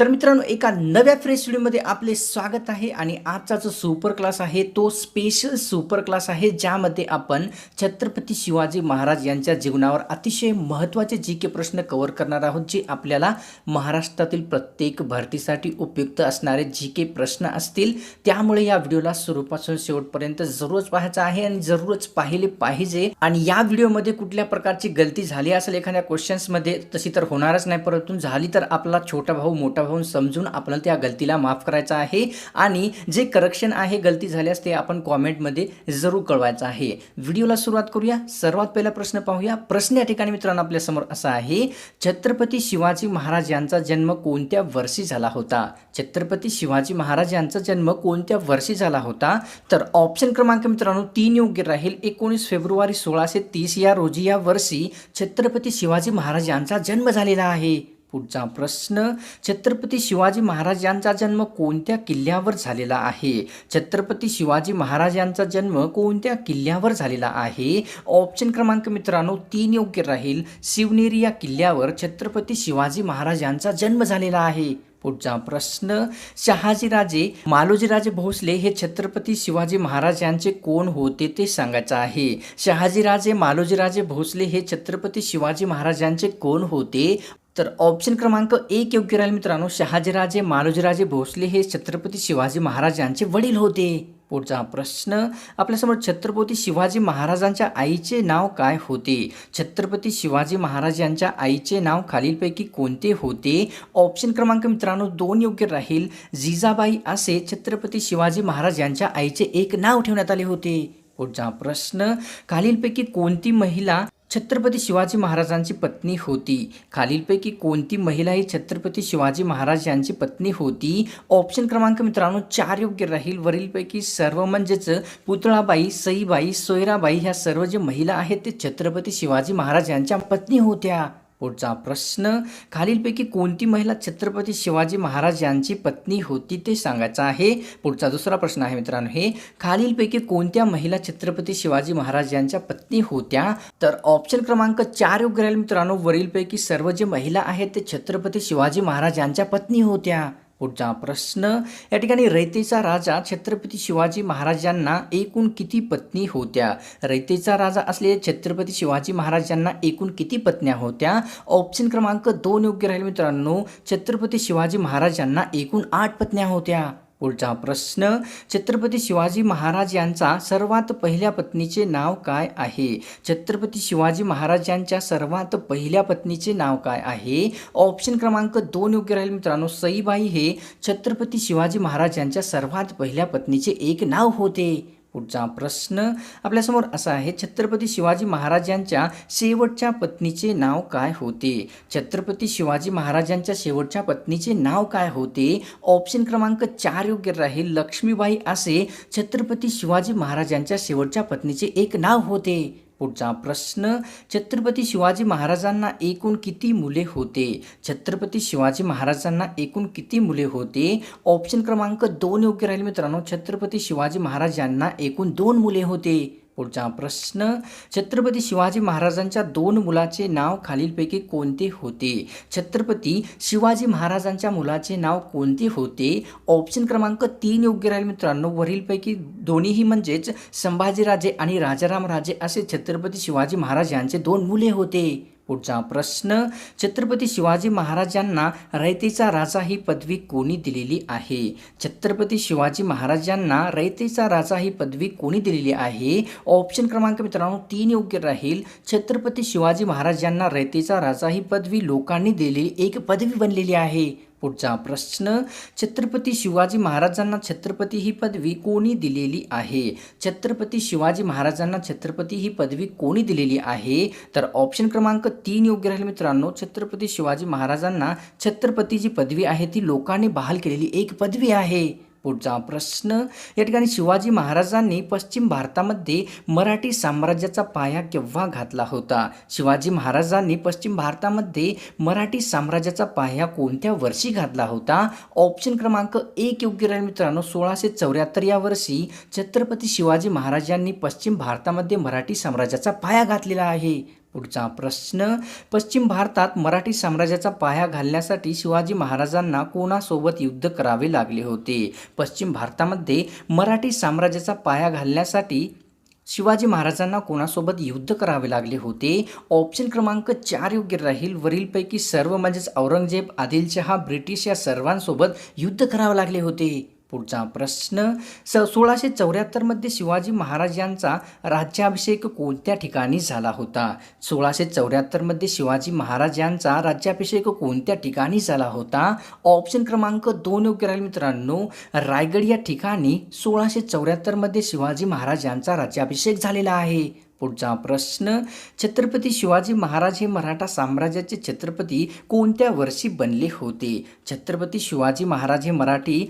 तर मित्रांनो, एका नव्या फ्रेश व्हिडिओमध्ये आपले स्वागत आहे आणि आजचा जो सुपर क्लास आहे तो स्पेशल सुपर क्लास आहे, ज्यामध्ये आपण छत्रपती शिवाजी महाराज यांच्या जीवनावर अतिशय महत्त्वाचे जी.के. प्रश्न कव्हर करणार आहोत, जे आपल्याला महाराष्ट्रातील प्रत्येक भरतीसाठी उपयुक्त असणारे जी.के. प्रश्न असतील. त्यामुळे या व्हिडिओला सुरूपासून शेवटपर्यंत जरूरच पाहायचा आहे आणि जरूरच पाहिले पाहिजे. आणि या व्हिडिओमध्ये कुठल्या प्रकारची गलती झाली असेल एखाद्या क्वेश्चन्समध्ये, तशी तर होणारच नाही, परंतु झाली तर आपला छोटा भाऊ मोठा भाऊ समजून आपल्याला त्या गलतीला माफ करायचा आहे आणि जे करेक्शन आहे गलती झाल्यास ते आपण कॉमेंटमध्ये जरूर कळवायचं आहे. व्हिडिओला सुरुवात करूया. सर्वात पहिला प्रश्न पाहूया. प्रश्न या ठिकाणी मित्रांनो आपल्या समोर असा आहे: छत्रपती शिवाजी महाराज यांचा जन्म कोणत्या वर्षी झाला होता? छत्रपती शिवाजी महाराज यांचा जन्म कोणत्या वर्षी झाला होता? तर ऑप्शन क्रमांक मित्रांनो 3 योग्य राहील. 19 फेब्रुवारी 1630 या रोजी या वर्षी छत्रपती शिवाजी महाराज यांचा जन्म झालेला आहे. पुढचा प्रश्न: छत्रपती शिवाजी महाराज यांचा जन्म कोणत्या किल्ल्यावर झालेला आहे? छत्रपती शिवाजी महाराज यांचा जन्म कोणत्या किल्ल्यावर झालेला आहे? ऑप्शन क्रमांक मित्रांनो 3 योग्य राहील. शिवनेरी या किल्ल्यावर छत्रपती शिवाजी महाराज यांचा जन्म झालेला आहे. पुढचा प्रश्न: शहाजीराजे मालोजीराजे भोसले हे छत्रपती शिवाजी महाराज यांचे कोण होते ते सांगायचं आहे. शहाजीराजे मालोजीराजे भोसले हे छत्रपती शिवाजी महाराज यांचे कोण होते? तर ऑप्शन क्रमांक 1 योग्य राहील मित्रांनो. शहाजीराजे मालोजीराजे भोसले हे छत्रपती शिवाजी महाराज यांचे वडील होते. पुढचा प्रश्न आपल्यासमोर: छत्रपती शिवाजी महाराजांच्या आईचे नाव काय होते? छत्रपती शिवाजी महाराज यांच्या आईचे नाव खालीलपैकी कोणते होते? ऑप्शन क्रमांक मित्रांनो 2 योग्य राहील. जिजाबाई असे छत्रपती शिवाजी महाराज यांच्या आईचे एक नाव ठेवण्यात आले होते. पुढचा प्रश्न: खालीलपैकी कोणती महिला छत्रपती शिवाजी महाराजांची पत्नी होती? खालीलपैकी कोणती महिला ही छत्रपती शिवाजी महाराज यांची पत्नी होती? ऑप्शन क्रमांक मित्रांनो 4 योग्य राहील. वरीलपैकी सर्व म्हणजेच पुतळाबाई, सईबाई, सोयराबाई ह्या सर्व जे महिला आहेत ते छत्रपती शिवाजी महाराज यांच्या पत्नी होत्या. पुढचा प्रश्न: खालीलपैकी कोणती महिला छत्रपती शिवाजी महाराज यांची पत्नी होती ते सांगायचं आहे. पुढचा दुसरा प्रश्न आहे मित्रांनो, हे खालीलपैकी कोणत्या महिला छत्रपती शिवाजी महाराज यांच्या पत्नी होत्या? तर ऑप्शन क्रमांक 4 योग्य राहील मित्रांनो. वरीलपैकी सर्व जे महिला आहेत ते छत्रपती शिवाजी महाराज यांच्या पत्नी होत्या. पुढचा प्रश्न: या ठिकाणी रयतेचा राजा छत्रपती शिवाजी महाराजांना एकूण किती पत्नी होत्या? रयतेचा राजा असलेले छत्रपती शिवाजी महाराजांना एकूण किती पत्न्या होत्या? ऑप्शन क्रमांक 2 योग्य राहील मित्रांनो. छत्रपती शिवाजी महाराजांना एकूण 8 पत्न्या होत्या. पुढचा प्रश्न: छत्रपती शिवाजी महाराज यांचा सर्वात पहिल्या पत्नीचे नाव काय आहे? छत्रपती शिवाजी महाराज यांच्या सर्वात पहिल्या पत्नीचे नाव काय आहे? ऑप्शन क्रमांक 2 योग्य राहील मित्रांनो. सईबाई हे छत्रपती शिवाजी महाराज यांच्या सर्वात पहिल्या पत्नीचे एक नाव होते. पुढचा प्रश्न आपल्यासमोर असा आहे: छत्रपती शिवाजी महाराजांच्या शेवटच्या पत्नीचे नाव काय होते? छत्रपती शिवाजी महाराजांच्या शेवटच्या पत्नीचे नाव काय होते? ऑप्शन क्रमांक 4 योग्य राहील. लक्ष्मीबाई असे छत्रपती शिवाजी महाराजांच्या शेवटच्या पत्नीचे एक नाव होते. पुढचा प्रश्न: छत्रपती शिवाजी महाराजांना एकूण किती मुले होते? छत्रपती शिवाजी महाराजांना एकूण किती मुले होते? ऑप्शन क्रमांक 2 योग्य राहील मित्रांनो. छत्रपती शिवाजी महाराजांना एकूण 2 मुले होते. पुढचा प्रश्न: छत्रपती शिवाजी महाराजांच्या 2 मुलाचे नाव खालीलपैकी कोणते होते? छत्रपती शिवाजी महाराजांच्या मुलाचे नाव कोणते होते? ऑप्शन क्रमांक 3 योग्य राहील मित्रांनो. वरीलपैकी दोन्हीही म्हणजेच संभाजीराजे आणि राजारामराजे असे छत्रपती शिवाजी महाराज यांचे 2 मुले होते. पुढचा प्रश्न: छत्रपती शिवाजी महाराजांना रयतेचा राजा ही पदवी कोणी दिलेली आहे? छत्रपती शिवाजी महाराजांना रयतेचा राजा ही पदवी कोणी दिलेली आहे? ऑप्शन क्रमांक मित्रांनो 3 योग्य राहील. छत्रपती शिवाजी महाराजांना रयतेचा राजा ही पदवी लोकांनी दिलेली एक पदवी बनलेली आहे. पुढचा प्रश्न: छत्रपती शिवाजी महाराजांना छत्रपती ही पदवी कोणी दिलेली आहे? छत्रपती शिवाजी महाराजांना छत्रपती ही पदवी कोणी दिलेली आहे? तर ऑप्शन क्रमांक 3 योग्य राहील मित्रांनो. छत्रपती शिवाजी महाराजांना छत्रपती जी पदवी आहे ती लोकांनी बहाल केलेली एक पदवी आहे. पुढचा प्रश्न: या ठिकाणी शिवाजी महाराजांनी पश्चिम भारतामध्ये मराठी साम्राज्याचा पाया केव्हा घातला होता? शिवाजी महाराजांनी पश्चिम भारतामध्ये मराठी साम्राज्याचा पाया कोणत्या वर्षी घातला होता? ऑप्शन क्रमांक 1 योग्य राहील मित्रांनो. 1674 या वर्षी छत्रपती शिवाजी महाराजांनी पश्चिम भारतामध्ये मराठी साम्राज्याचा पाया घातलेला आहे. पुढचा प्रश्न, पश्चिम भारतात मराठी साम्राज्याचा पाया घालण्यासाठी शिवाजी महाराजांना कोणासोबत युद्ध करावे लागले होते? पश्चिम भारतामध्ये मराठी साम्राज्याचा पाया घालण्यासाठी शिवाजी महाराजांना कोणासोबत युद्ध करावे लागले होते? ऑप्शन क्रमांक 4 योग्य राहील. वरीलपैकी सर्व म्हणजेच औरंगजेब, आदिलशहा, ब्रिटिश या सर्वांसोबत युद्ध करावे लागले होते. पुढचा प्रश्न, 1674 शिवाजी महाराज यांचा राज्याभिषेक कोणत्या ठिकाणी झाला होता? 1674 शिवाजी महाराज यांचा राज्याभिषेक कोणत्या ठिकाणी झाला होता? ऑप्शन क्रमांक 2 योग्य राहील मित्रांनो. रायगड या ठिकाणी 1674 शिवाजी महाराज यांचा राज्याभिषेक झालेला आहे. पुढचा प्रश्न, छत्रपती शिवाजी महाराज हे मराठा साम्राज्याचे छत्रपती कोणत्या वर्षी बनले होते? छत्रपती शिवाजी महाराज हे मराठी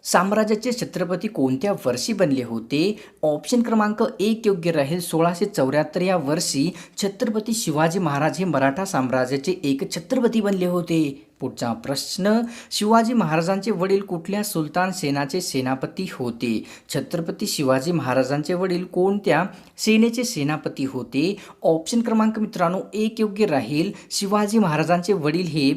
साम्राज्याचे छत्रपती कोणत्या वर्षी बनले होते? ऑप्शन क्रमांक 1 योग्य राहील. 1674 या वर्षी छत्रपती शिवाजी महाराज हे मराठा साम्राज्याचे एक छत्रपती बनले होते. पुढचा प्रश्न, शिवाजी महाराजांचे वडील कुठल्या सुलतान सेनाचे सेनापती होते? छत्रपती शिवाजी महाराजांचे वडील कोणत्या सेनेचे सेनापती होते? ऑप्शन क्रमांक मित्रांनो 1 योग्य राहील. शिवाजी महाराजांचे वडील हे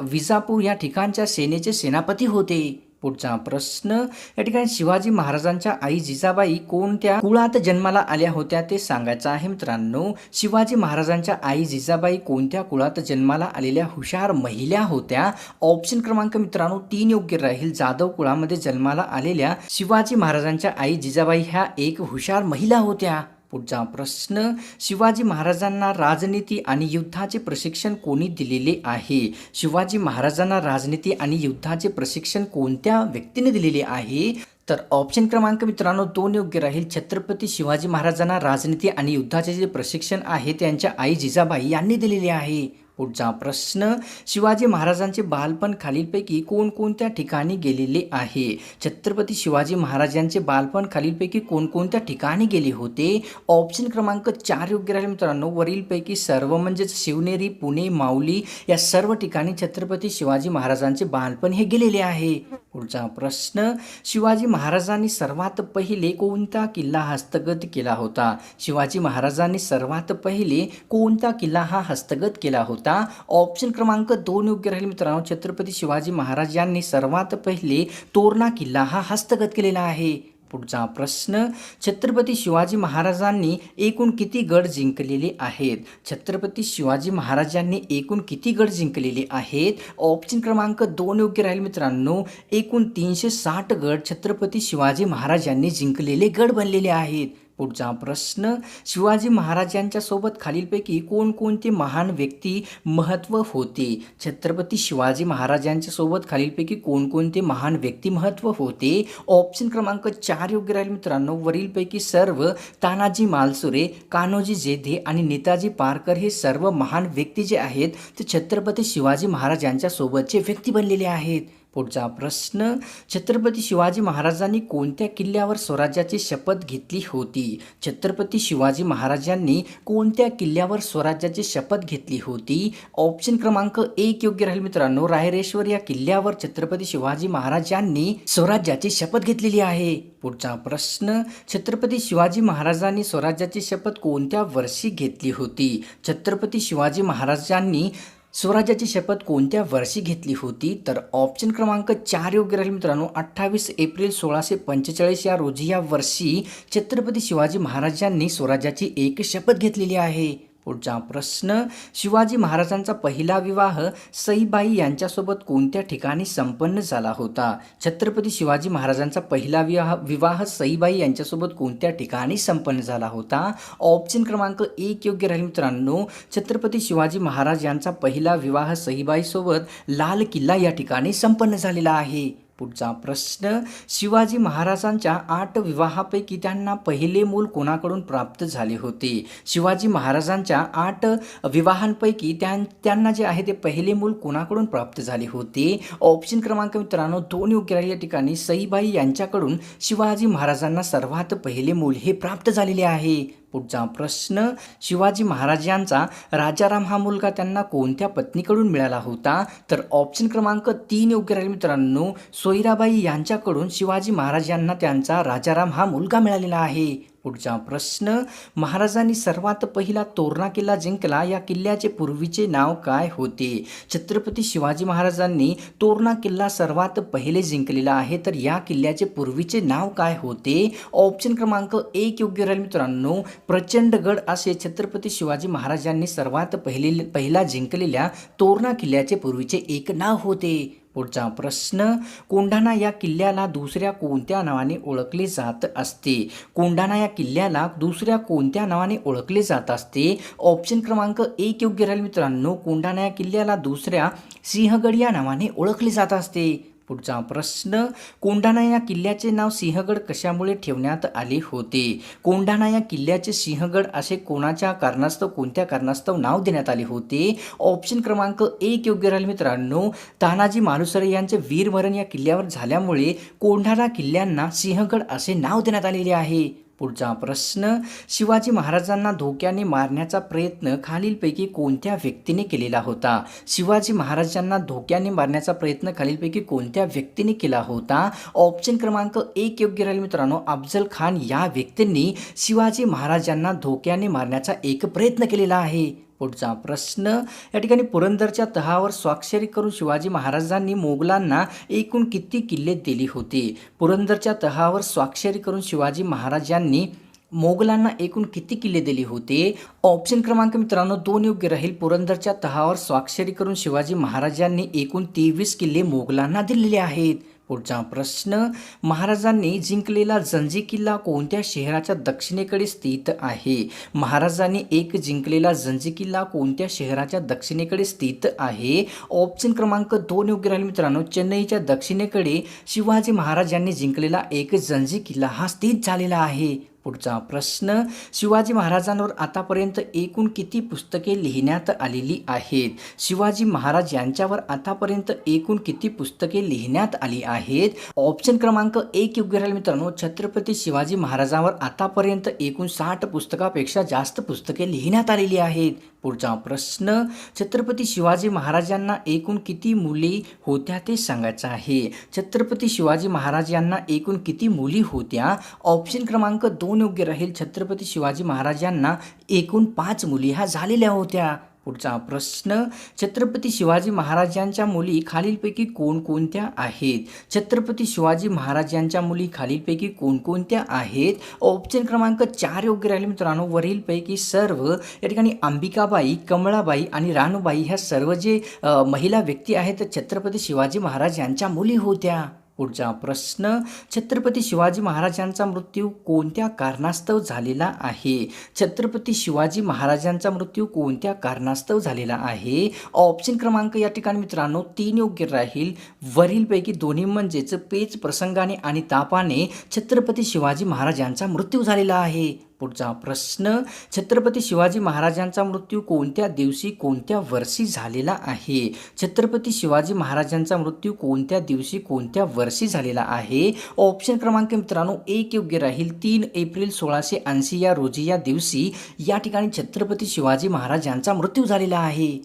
विजापूर या ठिकाणच्या सेनेचे सेनापती होते. पुढचा प्रश्न, या ठिकाणी शिवाजी महाराजांच्या आई जिजाबाई कोणत्या कुळात जन्माला आल्या होत्या ते सांगायचं आहे मित्रांनो. शिवाजी महाराजांच्या आई जिजाबाई कोणत्या कुळात जन्माला आलेल्या हुशार महिला होत्या? ऑप्शन क्रमांक मित्रांनो 3 योग्य राहील. जाधव कुळामध्ये जन्माला आलेल्या शिवाजी महाराजांच्या आई जिजाबाई ह्या एक हुशार महिला होत्या. पुढचा प्रश्न, शिवाजी महाराजांना राजनीती आणि युद्धाचे प्रशिक्षण कोणी दिलेले आहे? शिवाजी महाराजांना राजनीती आणि युद्धाचे प्रशिक्षण कोणत्या व्यक्तीने दिलेले आहे? तर ऑप्शन क्रमांक मित्रांनो 2 योग्य राहील. छत्रपती शिवाजी महाराजांना राजनीती आणि युद्धाचे जे प्रशिक्षण आहे त्यांच्या आई जिजाबाई यांनी दिलेले आहे. पुढचा प्रश्न, शिवाजी महाराजांचे बालपण खालीलपैकी कोणकोणत्या ठिकाणी गेलेले आहे? छत्रपती शिवाजी महाराज यांचे बालपण खालीलपैकी कोणकोणत्या ठिकाणी गेले होते? ऑप्शन क्रमांक 4 योग्य राहील मित्रांनो. वरीलपैकी सर्व म्हणजेच शिवनेरी, पुणे, माऊली या सर्व ठिकाणी छत्रपती शिवाजी महाराजांचे बालपण हे गेलेले आहे. पुढचा प्रश्न, शिवाजी महाराजांनी सर्वात पहिले कोणता किल्ला हस्तगत केला होता? शिवाजी महाराजांनी सर्वात पहिले कोणता किल्ला हा हस्तगत केला होता? ऑप्शन क्रमांक 2 योग्य राहील मित्रांनो. छत्रपती शिवाजी महाराज यांनी सर्वात पहिले तोरणा किल्ला हा हस्तगत केलेला आहे. पुढचा प्रश्न, छत्रपती शिवाजी महाराजांनी एकूण किती गड जिंकलेले आहेत? छत्रपती शिवाजी महाराजांनी एकूण किती गड जिंकलेले आहेत? ऑप्शन क्रमांक 2 योग्य राहील मित्रांनो. एकूण 360 गड छत्रपती शिवाजी महाराज यांनी जिंकलेले गड बनलेले आहेत. पुढचा प्रश्न, शिवाजी महाराज यांच्यासोबत खालीलपैकी कोणकोणते महान व्यक्ती महत्त्व होते? छत्रपती शिवाजी महाराज यांच्यासोबत खालीलपैकी कोणकोणते महान व्यक्ती महत्त्व होते? ऑप्शन क्रमांक 4 योग्य राहील मित्रांनो. वरीलपैकी सर्व तानाजी मालुसरे, कान्होजी जेधे आणि नेताजी पारकर हे सर्व महान व्यक्ती जे आहेत ते छत्रपती शिवाजी महाराज यांच्यासोबतचे व्यक्ती बनलेले आहेत. पुढचा प्रश्न, छत्रपती शिवाजी महाराजांनी कोणत्या किल्ल्यावर स्वराज्याची शपथ घेतली होती? छत्रपती शिवाजी महाराजांनी कोणत्या किल्ल्यावर स्वराज्याची शपथ घेतली होती? ऑप्शन क्रमांक 1 योग्य राहील मित्रांनो. रायरेश्वर या किल्ल्यावर छत्रपती शिवाजी महाराज यांनी स्वराज्याची शपथ घेतलेली आहे. पुढचा प्रश्न, छत्रपती शिवाजी महाराजांनी स्वराज्याची शपथ कोणत्या वर्षी घेतली होती? छत्रपती शिवाजी महाराजांनी स्वराज्याची शपथ कोणत्या वर्षी घेतली होती? तर ऑप्शन क्रमांक 4 योग्य राहील मित्रांनो. 28 एप्रिल 1645 या रोजी या वर्षी छत्रपती शिवाजी महाराजांनी स्वराज्याची एक शपथ घेतलेली आहे. पुढचा प्रश्न, शिवाजी महाराजांचा पहिला विवाह सईबाई यांच्यासोबत कोणत्या ठिकाणी संपन्न झाला होता? छत्रपती शिवाजी महाराजांचा पहिला विवाह सईबाई यांच्यासोबत कोणत्या ठिकाणी संपन्न झाला होता? ऑप्शन क्रमांक 1 योग्य राहील मित्रांनो. छत्रपती शिवाजी महाराज यांचा पहिला विवाह सईबाईसोबत लाल किल्ला या ठिकाणी संपन्न झालेला आहे. पुढचा प्रश्न, शिवाजी महाराजांच्या 8 विवाहापैकी त्यांना पहिले मूल कोणाकडून प्राप्त झाले होते? शिवाजी महाराजांच्या 8 विवाहांपैकी त्यांना जे आहे ते पहिले मूल कोणाकडून प्राप्त झाले होते? ऑप्शन क्रमांक मित्रांनो 2 योग्य राहील. या ठिकाणी सईबाई यांच्याकडून शिवाजी महाराजांना सर्वात पहिले मूल हे प्राप्त झालेले आहे. पुढचा प्रश्न, शिवाजी महाराज यांचा राजाराम हा मुलगा त्यांना कोणत्या पत्नीकडून मिळाला होता? तर ऑप्शन क्रमांक 3 योग्य राहील मित्रांनो. सोयराबाई यांच्याकडून शिवाजी महाराज यांना त्यांचा राजाराम हा मुलगा मिळालेला आहे. पुढचा प्रश्न, महाराजांनी सर्वात पहिला तोरणा किल्ला जिंकला, या किल्ल्याचे पूर्वीचे नाव काय होते? छत्रपती शिवाजी महाराजांनी तोरणा किल्ला सर्वात पहिले जिंकलेला आहे, तर या किल्ल्याचे पूर्वीचे नाव काय होते? ऑप्शन क्रमांक 1 योग्य राहील मित्रांनो, प्रचंडगड असे छत्रपती शिवाजी महाराजांनी सर्वात पहिला जिंकलेल्या तोरणा किल्ल्याचे पूर्वीचे एक नाव होते. पुढचा प्रश्न, कोंढाणा या किल्ल्याला दुसऱ्या कोणत्या नावाने ओळखले जात असते? कोंढाणा या किल्ल्याला दुसऱ्या कोणत्या नावाने ओळखले जात असते? ऑप्शन क्रमांक 1 योग्य राहील मित्रांनो, कोंढाणा या किल्ल्याला दुसऱ्या सिंहगड या नावाने ओळखले जात असते. पुढचा प्रश्न, कोंढाणा या किल्ल्याचे नाव सिंहगड कशामुळे ठेवण्यात आले होते? कोंढाणा या किल्ल्याचे सिंहगड असे कोणाच्या कोणत्या कारणास्तव नाव देण्यात आले होते? ऑप्शन क्रमांक 1 योग्य राहील मित्रांनो, तानाजी मालुसरे यांचे वीरमरण या किल्ल्यावर झाल्यामुळे कोंढाणा किल्ल्यांना सिंहगड असे नाव देण्यात आलेले आहे. पुढचा प्रश्न, शिवाजी महाराजांना धोक्याने मारण्याचा प्रयत्न खालीलपैकी कोणत्या व्यक्तीने केलेला होता? शिवाजी महाराजांना धोक्याने मारण्याचा प्रयत्न खालीलपैकी कोणत्या व्यक्तीने केला होता? ऑप्शन क्रमांक 1 योग्य राहील मित्रांनो, अफजल खान या व्यक्तींनी शिवाजी महाराजांना धोक्याने मारण्याचा एक प्रयत्न केलेला आहे. पुढचा प्रश्न, या ठिकाणी पुरंदरच्या तहावर स्वाक्षरी करून शिवाजी महाराजांनी मोगलांना एकूण किती किल्ले दिली होती? पुरंदरच्या तहावर स्वाक्षरी करून शिवाजी महाराजांनी मोगलांना एकूण किती किल्ले दिले होते? ऑप्शन क्रमांक मित्रांनो 2 योग्य राहील, पुरंदरच्या तहावर स्वाक्षरी करून शिवाजी महाराजांनी एकूण 23 किल्ले मोगलांना दिलेले आहेत. पुढचा प्रश्न, महाराजांनी जिंकलेला जंजी किल्ला कोणत्या शहराच्या दक्षिणेकडे स्थित आहे? महाराजांनी जिंकलेला जंजी किल्ला कोणत्या शहराच्या दक्षिणेकडे स्थित आहे? ऑप्शन क्रमांक 2 योग्य राहील मित्रांनो, चेन्नईच्या दक्षिणेकडे शिवाजी महाराजांनी जिंकलेला एक जंजी किल्ला हा स्थित झालेला आहे. पुढचा प्रश्न, शिवाजी महाराजांवर आतापर्यंत एकूण किती पुस्तके लिहिण्यात आलेली आहेत? शिवाजी महाराज यांच्यावर आतापर्यंत एकूण किती पुस्तके लिहिण्यात आली आहेत? ऑप्शन क्रमांक 1 योग्य राहील मित्रांनो, छत्रपती शिवाजी महाराजांवर आतापर्यंत एकूण 60 पुस्तकापेक्षा जास्त पुस्तके लिहिण्यात आलेली आहेत. पुढचा प्रश्न, छत्रपती शिवाजी महाराजांना एकूण किती मुली होत्या ते सांगायचं आहे? छत्रपती शिवाजी महाराज यांना एकूण किती मुली होत्या? ऑप्शन क्रमांक 2 योग्य राहील, छत्रपती शिवाजी महाराजांना एकूण 5 मुली ह्या झालेल्या होत्या. पुढचा प्रश्न, छत्रपती शिवाजी महाराजांच्या मुली खालीलपैकी कोणकोणत्या आहेत? छत्रपती शिवाजी महाराजांच्या मुली खालीलपैकी कोणकोणत्या आहेत? ऑप्शन क्रमांक 4 योग्य राहील मित्रांनो, वरीलपैकी सर्व. या ठिकाणी अंबिकाबाई, कमळाबाई आणि रानूबाई ह्या सर्व जे महिला व्यक्ती आहेत छत्रपती शिवाजी महाराज यांच्या मुली होत्या. पुढचा प्रश्न, छत्रपती शिवाजी महाराजांचा मृत्यू कोणत्या कारणास्तव झालेला आहे? छत्रपती शिवाजी महाराजांचा मृत्यू कोणत्या कारणास्तव झालेला आहे? ऑप्शन क्रमांक या ठिकाणी मित्रांनो 3 योग्य राहील, वरीलपैकी दोन्ही म्हणजेच पेच प्रसंगाने आणि तापाने छत्रपती शिवाजी महाराजांचा मृत्यू झालेला आहे. पुढचा प्रश्न, छत्रपती शिवाजी महाराजांचा मृत्यू कोणत्या दिवशी कोणत्या वर्षी झालेला आहे? छत्रपती शिवाजी महाराजांचा मृत्यू कोणत्या दिवशी कोणत्या वर्षी झालेला आहे? ऑप्शन क्रमांक मित्रांनो 1 योग्य राहील, 3 एप्रिल 1680 या रोजी या दिवशी या ठिकाणी छत्रपती शिवाजी महाराजांचा मृत्यू झालेला आहे.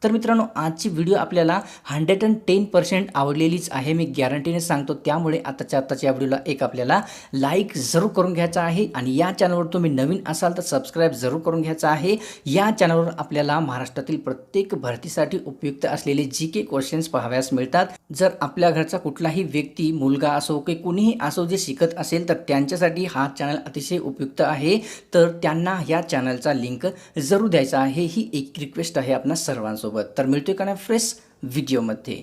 तर मित्रांनो, आजची व्हिडिओ आपल्याला 110% आवडलेलीच आहे, मी गॅरंटीने सांगतो. त्यामुळे आताच्या या व्हिडिओला एक आपल्याला लाईक जरूर करून घ्यायचा आहे आणि या चॅनलवर तुम्ही नवीन असाल तर सबस्क्राईब जरूर करून घ्यायचा आहे. या चॅनलवर आपल्याला महाराष्ट्रातील प्रत्येक भरतीसाठी उपयुक्त असलेले GK क्वेश्चन्स पाहावयास मिळतात. जर आपल्या घरचा कुठलाही व्यक्ती, मुलगा असो की कुणीही असो, जे शिकत असेल तर त्यांच्यासाठी हा चॅनल अतिशय उपयुक्त आहे. तर त्यांना या चॅनलचा लिंक जरूर द्यायचा आहे, ही एक रिक्वेस्ट आहे आपणा सर्वांसोबत. तर मिळतोय का नाही फ्रेश व्हिडिओमध्ये.